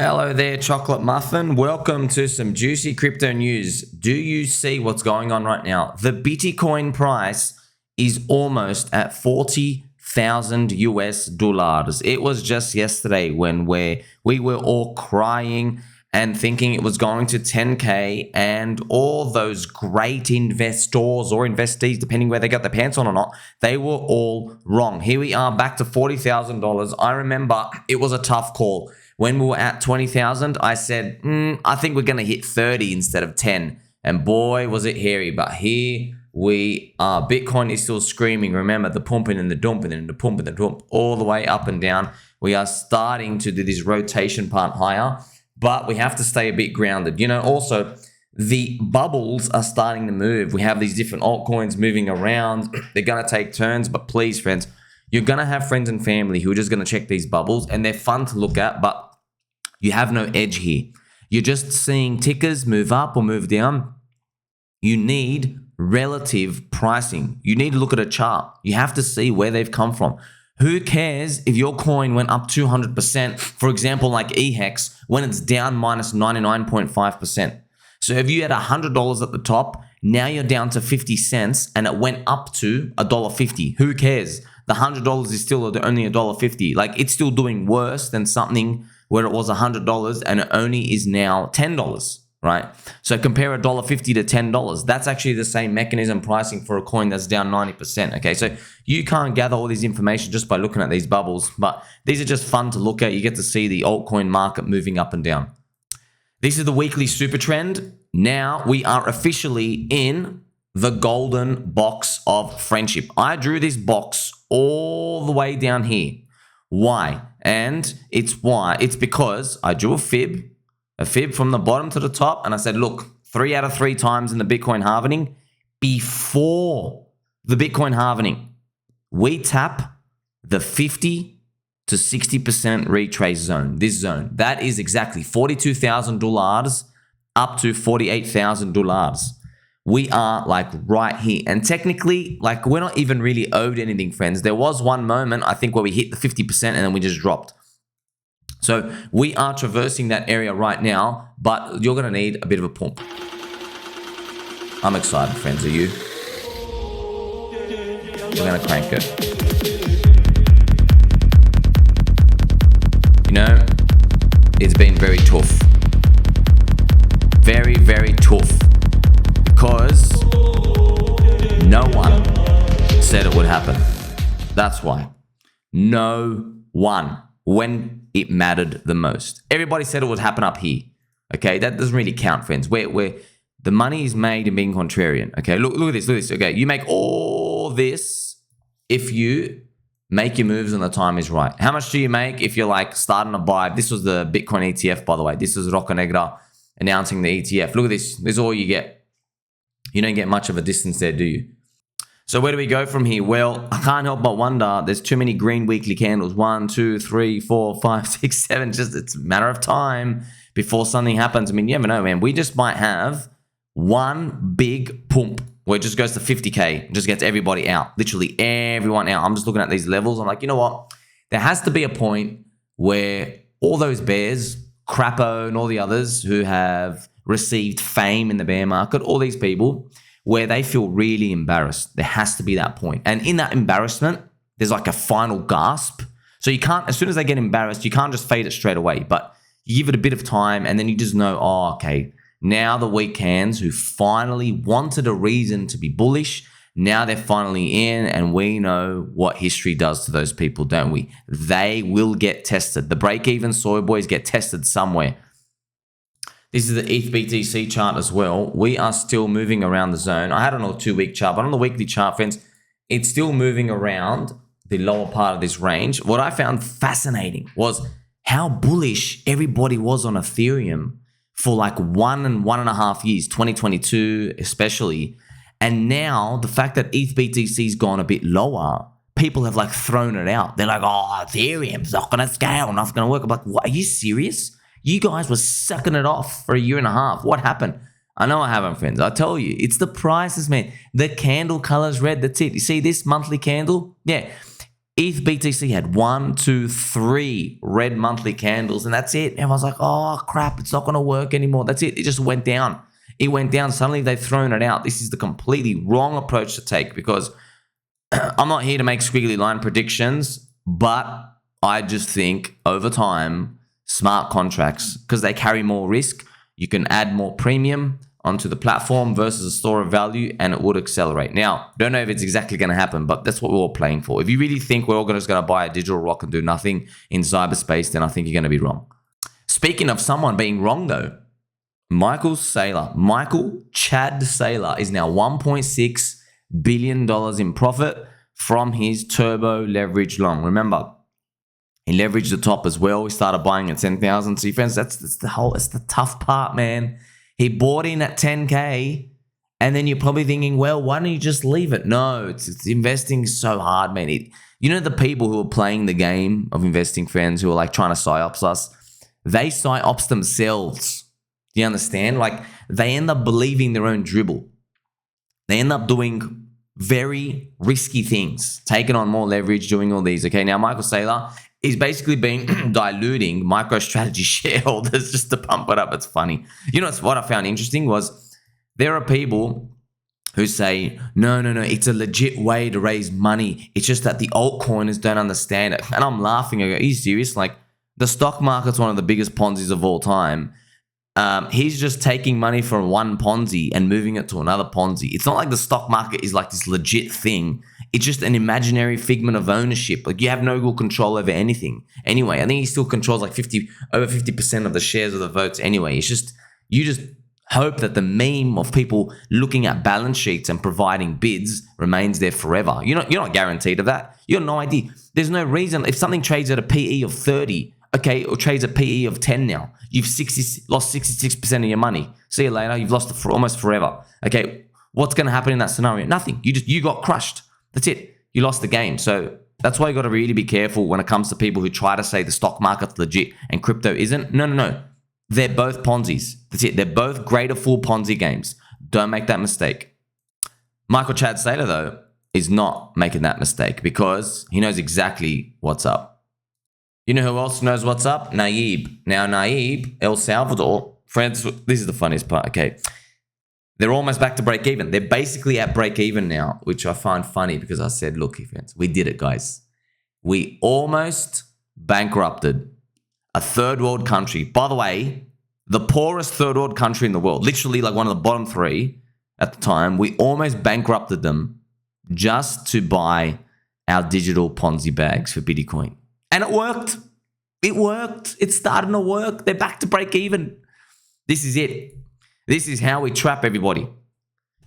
Hello there, Chocolate Muffin. Welcome to some juicy crypto news. Do you see what's going on right now? The Bitcoin price is almost at 40,000 US dollars. It was just yesterday when we were all crying and thinking it was going to 10K, and all those great investors or investees, depending where they got their pants on or not, they were all wrong. Here we are back to $40,000. I remember it was a tough call. When we were at 20,000, I said, I think we're going to hit 30 instead of 10. And boy, was it hairy. But here we are. Bitcoin is still screaming. Remember, the pumping and the dumping and the pump and the dump all the way up and down. We are starting to do this rotation part higher, but we have to stay a bit grounded. You know, also, the bubbles are starting to move. We have these different altcoins moving around. They're going to take turns, but please, friends, you're going to have friends and family who are just going to check these bubbles, and they're fun to look at, but you have no edge here. You're just seeing tickers move up or move down. You need relative pricing. You need to look at a chart. You have to see where they've come from. Who cares if your coin went up 200%, for example, like EHEX, when it's down minus 99.5%? So if you had $100 at the top, now you're down to 50 cents and it went up to $1.50. Who cares? The $100 is still only $1.50. Like, it's still doing worse than something where it was $100 and it only is now $10, right? So compare $1.50 to $10. That's actually the same mechanism pricing for a coin that's down 90%, okay? So you can't gather all this information just by looking at these bubbles, but these are just fun to look at. You get to see the altcoin market moving up and down. This is the weekly super trend. Now we are officially in the golden box of friendship. I drew this box all the way down here. Why? And it's because I drew a fib from the bottom to the top, and I said, look, 3 out of 3 times in the Bitcoin halvening, before the Bitcoin halvening, we tap the 50 to 60% retrace zone, this zone. That is exactly $42,000 up to $48,000. We are like right here. And technically, like, we're not even really owed anything, friends. There was one moment, I think, where we hit the 50% and then we just dropped. So we are traversing that area right now, but you're going to need a bit of a pump. I'm excited, friends. Are you? We're going to crank it. You know, it's been very tough. Very, very tough. Because no one said it would happen. That's why. No one, when it mattered the most. Everybody said it would happen up here. Okay, that doesn't really count, friends. Where the money is made in being contrarian. Okay, look at this. Okay, you make all this if you make your moves and the time is right. How much do you make if you're like starting to buy? This was the Bitcoin ETF, by the way. This is Roca Negra announcing the ETF. Look at this. This is all you get. You don't get much of a distance there, do you? So where do we go from here? Well, I can't help but wonder. There's too many green weekly candles. 1, 2, 3, 4, 5, 6, 7. Just, it's a matter of time before something happens. I mean, you never know, man. We just might have one big pump where it just goes to 50K and just gets everybody out. Literally everyone out. I'm just looking at these levels. I'm like, you know what? There has to be a point where all those bears, Crapo and all the others who have received fame in the bear market, all these people, where they feel really embarrassed. There has to be that point. And in that embarrassment, there's like a final gasp. So you can't, as soon as they get embarrassed, you can't just fade it straight away, but you give it a bit of time and then you just know, oh, okay, now the weak hands who finally wanted a reason to be bullish, now they're finally in, and we know what history does to those people, don't we? They will get tested. The break-even soy boys get tested somewhere. This is the ETH BTC chart as well. We are still moving around the zone. I had it on a 2-week chart, but on the weekly chart, friends, it's still moving around the lower part of this range. What I found fascinating was how bullish everybody was on Ethereum for like 1 and 1.5 years, 2022 especially. And now the fact that ETH BTC's gone a bit lower, people have like thrown it out. They're like, oh, Ethereum's not going to scale, not going to work. I'm like, what? Are you serious? You guys were sucking it off for 1.5 years. What happened? I know I haven't, friends. I tell you, it's the prices, man. The candle color's red. That's it. You see this monthly candle? Yeah. ETH BTC had 1, 2, 3 red monthly candles, and that's it. Everyone's like, oh crap, it's not going to work anymore. That's it. It just went down. It went down. Suddenly they've thrown it out. This is the completely wrong approach to take, because I'm not here to make squiggly line predictions, but I just think over time, smart contracts, because they carry more risk, you can add more premium onto the platform versus a store of value, and it would accelerate. Now, don't know if it's exactly going to happen, but that's what we're all playing for. If you really think we're all just going to buy a digital rock and do nothing in cyberspace, then I think you're going to be wrong. Speaking of someone being wrong, though, Michael Saylor, Michael Chad Saylor is now $1.6 billion in profit from his turbo leverage long. Remember, he leveraged the top as well. He started buying at 10,000. See, friends, that's the tough part, man. He bought in at 10K, and then you're probably thinking, well, why don't you just leave it? No, it's investing so hard, man. You know, the people who are playing the game of investing, friends, who are like trying to psyops us, they psyops themselves. Do you understand? Like, they end up believing their own dribble. They end up doing very risky things, taking on more leverage, doing all these. Okay, now Michael Saylor is basically been diluting MicroStrategy shareholders just to pump it up. It's funny. You know what I found interesting was there are people who say, no, it's a legit way to raise money. It's just that the altcoiners don't understand it. And I'm laughing. I go, are you serious? Like, the stock market's one of the biggest Ponzi's of all time. He's just taking money from one Ponzi and moving it to another Ponzi. It's not like the stock market is like this legit thing. It's just an imaginary figment of ownership. Like, you have no real control over anything. Anyway, I think he still controls like over 50% of the shares of the votes anyway. It's just, you just hope that the meme of people looking at balance sheets and providing bids remains there forever. You're not guaranteed of that. You have no idea. There's no reason. If something trades at a PE of 30, okay, or trades at PE of 10 now, you've lost 66% of your money. See you later. You've lost it for almost forever. Okay, what's going to happen in that scenario? Nothing. You got crushed. That's it. You lost the game. So that's why you got to really be careful when it comes to people who try to say the stock market's legit and crypto isn't. No. They're both Ponzi's. That's it. They're both greater full Ponzi games. Don't make that mistake. Michael Chad Saylor, though, is not making that mistake because he knows exactly what's up. You know who else knows what's up? Naib. Now, Naib, El Salvador, friends, this is the funniest part, okay? They're almost back to break even. They're basically at break even now, which I find funny because I said, look, friends, we did it, guys. We almost bankrupted a third world country. By the way, the poorest third world country in the world, literally like one of the bottom 3 at the time. We almost bankrupted them just to buy our digital Ponzi bags for Bitcoin. And it worked. It worked. It's starting to work. They're back to break even. This is it. This is how we trap everybody.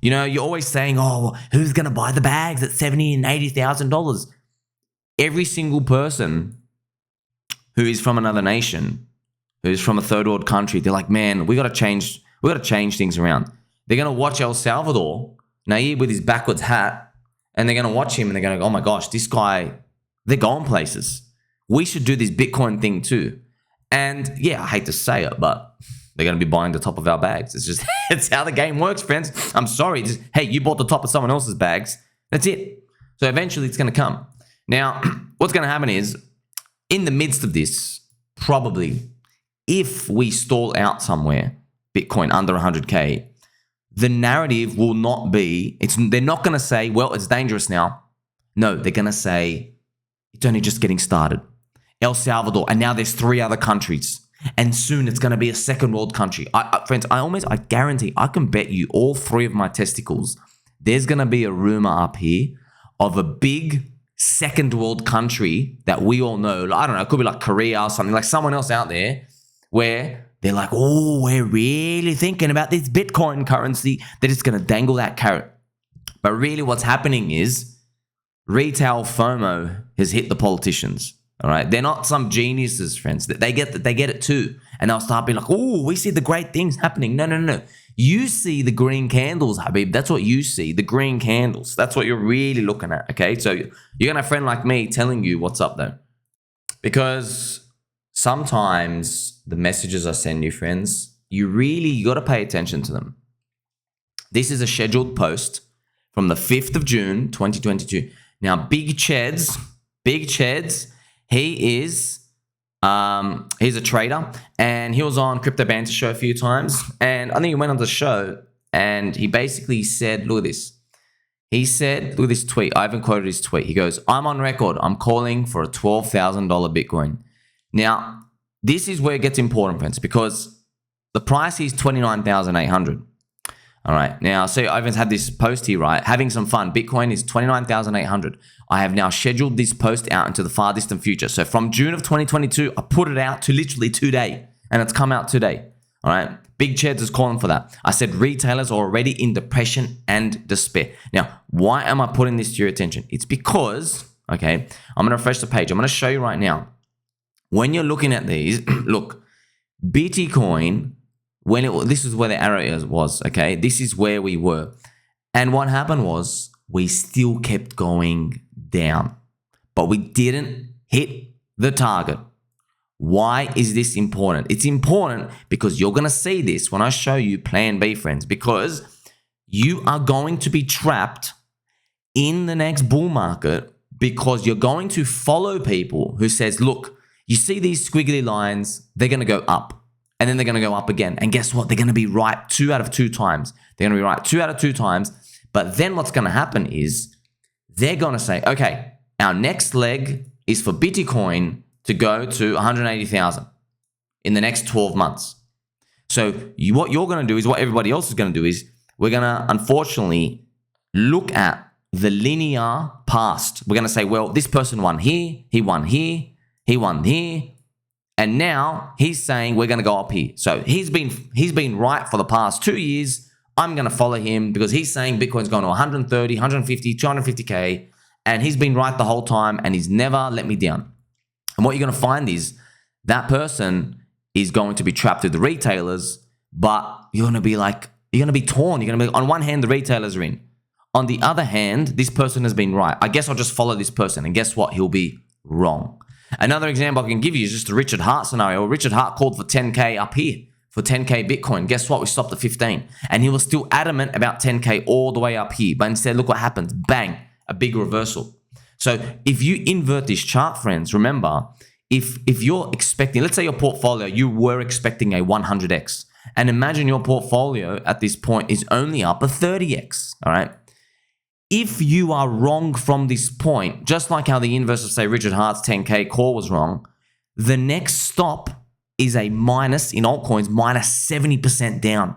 You know, you're always saying, oh, well, who's going to buy the bags at $70,000 and $80,000? Every single person who is from another nation, who is from a third world country, they're like, man, we got to change things around. They're going to watch El Salvador, Naib with his backwards hat, and they're going to watch him and they're going to go, oh my gosh, this guy, they're going places. We should do this Bitcoin thing too. And yeah, I hate to say it, but they're going to be buying the top of our bags. It's just, it's how the game works, friends. I'm sorry. Just, hey, you bought the top of someone else's bags. That's it. So eventually it's going to come. Now, what's going to happen is, in the midst of this, probably, if we stall out somewhere, Bitcoin under 100K, the narrative will not be, they're not going to say, well, it's dangerous now. No, they're going to say, it's only just getting started. El Salvador, and now there's 3 other countries. And soon it's going to be a second world country. Friends, I guarantee, I can bet you all 3 of my testicles, there's going to be a rumor up here of a big second world country that we all know. I don't know, it could be like Korea or something, like someone else out there where they're like, oh, we're really thinking about this Bitcoin currency. They're just going to dangle that carrot. But really what's happening is retail FOMO has hit the politicians. All right, they're not some geniuses, friends. They get it too, and they'll start being like, "Oh, we see the great things happening." No. You see the green candles, Habib. That's what you see. The green candles. That's what you're really looking at. Okay, so you're gonna have a friend like me telling you what's up though, because sometimes the messages I send you, friends, you got to pay attention to them. This is a scheduled post from the 5th of June, 2022. Now, BigCheds, BigCheds, he's a trader, and he was on Crypto Banter show a few times, and I think he went on the show and he basically said, look at this. He said, look at this tweet. I haven't quoted his tweet. He goes, I'm on record. I'm calling for a $12,000 Bitcoin. Now, this is where it gets important, friends, because the price is $29,800. All right. Now, so I even had this post here, right? Having some fun. Bitcoin is $29,800. I have now scheduled this post out into the far distant future. So from June of 2022, I put it out to literally today, and it's come out today. All right. BigCheds is calling for that. I said retailers are already in depression and despair. Now, why am I putting this to your attention? It's because, okay, I'm going to refresh the page. I'm going to show you right now. When you're looking at these, look, Bitcoin, this is where the arrow was, okay? This is where we were. And what happened was we still kept going down, but we didn't hit the target. Why is this important? It's important because you're going to see this when I show you Plan B, friends, because you are going to be trapped in the next bull market because you're going to follow people who says, look, you see these squiggly lines, they're going to go up, and then they're going to go up again. And guess what? They're going to be right 2 out of 2 times. They're going to be right 2 out of 2 times. But then what's going to happen is they're going to say, okay, our next leg is for Bitcoin to go to 180,000 in the next 12 months. So what you're going to do is what everybody else is going to do is we're going to, unfortunately, look at the linear past. We're going to say, well, this person won here, he won here, he won here, and now he's saying we're going to go up here. So he's been right for the past 2 years. I'm going to follow him because he's saying Bitcoin's going to 130, 150, 250K, and he's been right the whole time, and he's never let me down. And what you're going to find is that person is going to be trapped with the retailers, but you're going to be torn. You're going to be, on one hand, the retailers are in. On the other hand, this person has been right. I guess I'll just follow this person, and guess what? He'll be wrong. Another example I can give you is just the Richard Hart scenario. Richard Hart called for 10K up here, for 10K Bitcoin. Guess what? We stopped at 15. And he was still adamant about 10K all the way up here. But instead, look what happens. Bang, a big reversal. So if you invert this chart, friends, remember, if you're expecting, let's say your portfolio, you were expecting a 100x. And imagine your portfolio at this point is only up a 30x, all right? If you are wrong from this point, just like how the inverse of, say, Richard Hart's 10K call was wrong, the next stop is a minus, in altcoins, minus 70% down,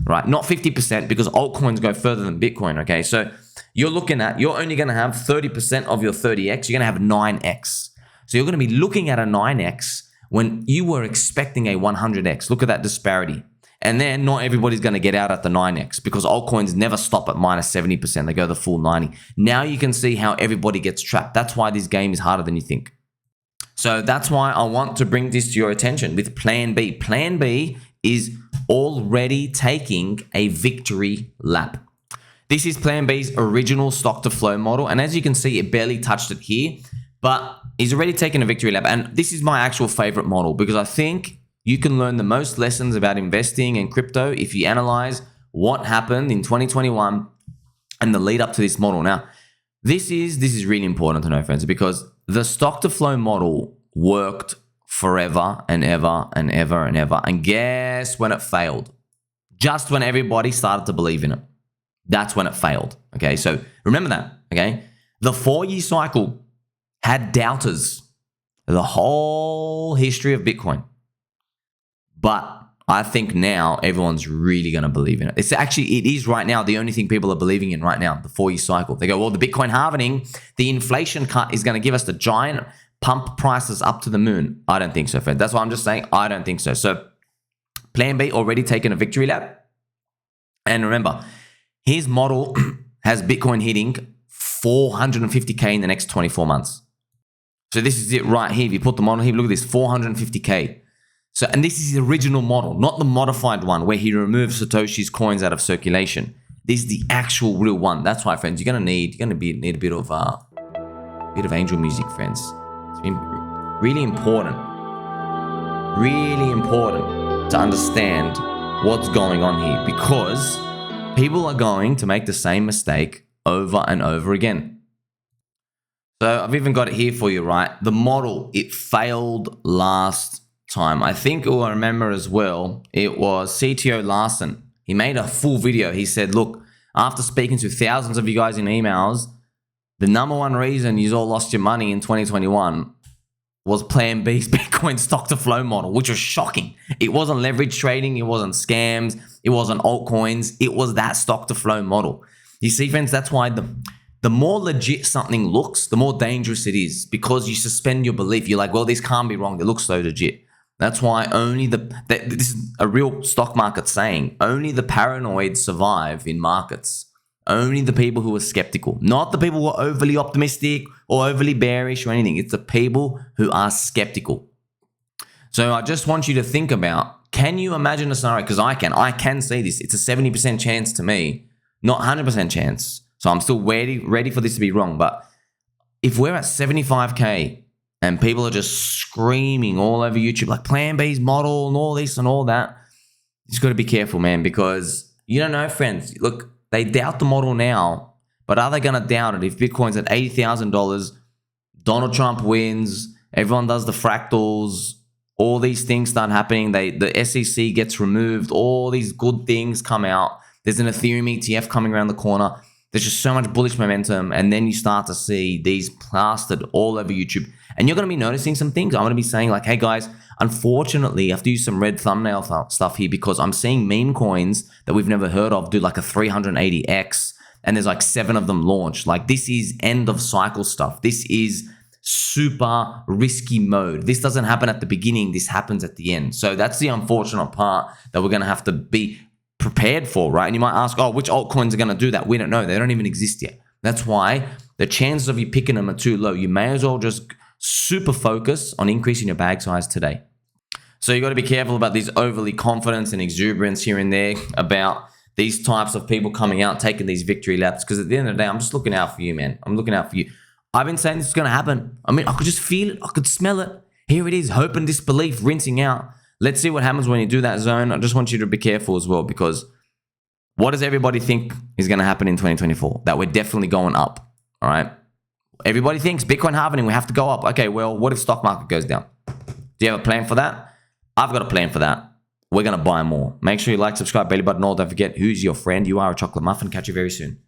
right? Not 50% because altcoins go further than Bitcoin, okay? So you're looking at, you're only going to have 30% of your 30x. You're going to have 9x. So you're going to be looking at a 9x when you were expecting a 100x. Look at that disparity. And then not everybody's going to get out at the 9x because altcoins never stop at minus 70%. They go the full 90. Now you can see how everybody gets trapped. That's why this game is harder than you think. So that's why I want to bring this to your attention with Plan B. Plan B is already taking a victory lap. This is Plan B's original stock to flow model. And as you can see, it barely touched it here, but he's already taken a victory lap. And this is my actual favorite model because I think you can learn the most lessons about investing in crypto if you analyze what happened in 2021 and the lead up to this model. Now, this is really important to know, friends, because the stock to flow model worked forever and ever and ever and ever. And guess when it failed? Just when everybody started to believe in it. That's when it failed. Okay, so remember that. Okay, the 4-year cycle had doubters the whole history of Bitcoin. But I think now everyone's really going to believe in it. It is right now the only thing people are believing in right now, the 4-year cycle. They go, well, the Bitcoin halvening, the inflation cut is going to give us the giant pump prices up to the moon. I don't think so, Fred. That's why I'm just saying I don't think so. So Plan B already taken a victory lap. And remember, his model has Bitcoin hitting 450K in the next 24 months. So this is it right here. If you put the model here, look at this, 450K. So, and this is the original model, not the modified one where he removes Satoshi's coins out of circulation. This is the actual real one. That's why, friends, you're gonna need a bit of angel music, friends. It's been really important to understand what's going on here because people are going to make the same mistake over and over again. So I've even got it here for you, right? The model, it failed last time. I think you'll remember as well, it was CTO Larson. He made a full video. He said, look, after speaking to thousands of you guys in emails, the number one reason you all lost your money in 2021 was PlanB's Bitcoin stock to flow model, which was shocking. It wasn't leverage trading. It wasn't scams. It wasn't altcoins. It was that stock to flow model. You see, friends, that's why the more legit something looks, the more dangerous it is, because you suspend your belief. You're like, well, this can't be wrong. It looks so legit. That's why only this is a real stock market saying, only the paranoid survive in markets. Only the people who are skeptical, not the people who are overly optimistic or overly bearish or anything. It's the people who are skeptical. So I just want you to think about, can you imagine a scenario? Because I can see this. It's a 70% chance to me, not 100% chance. So I'm still ready for this to be wrong. But if we're at 75K and people are just screaming all over YouTube, like PlanB's model and all this and all that, you just got to be careful, man, because you don't know, friends. Look, they doubt the model now, but are they going to doubt it if Bitcoin's at $80,000, Donald Trump wins, everyone does the fractals, all these things start happening, the SEC gets removed, all these good things come out, there's an Ethereum ETF coming around the corner, there's just so much bullish momentum, and then you start to see these plastered all over YouTube, and you're going to be noticing some things. I'm going to be saying like, hey guys, unfortunately, I have to use some red thumbnail stuff here because I'm seeing meme coins that we've never heard of do like a 380x, and there's like 7 of them launched. Like, this is end of cycle stuff. This is super risky mode. This doesn't happen at the beginning. This happens at the end. So that's the unfortunate part that we're going to have to be prepared for, right? And you might ask, oh, which altcoins are going to do that? We don't know. They don't even exist yet. That's why the chances of you picking them are too low. You may as well just super focus on increasing your bag size today. So you got to be careful about these overly confidence and exuberance here and there about these types of people coming out, taking these victory laps. Because at the end of the day, I'm just looking out for you, man. I'm looking out for you. I've been saying this is going to happen. I mean, I could just feel it. I could smell it. Here it is, hope and disbelief rinsing out. Let's see what happens when you do that zone. I just want you to be careful as well, because what does everybody think is going to happen in 2024? That we're definitely going up, all right? Everybody thinks Bitcoin halving, we have to go up. Okay, well, what if stock market goes down? Do you have a plan for that? I've got a plan for that. We're going to buy more. Make sure you like, subscribe, belly button, all. Don't forget, who's your friend? You are a chocolate muffin. Catch you very soon.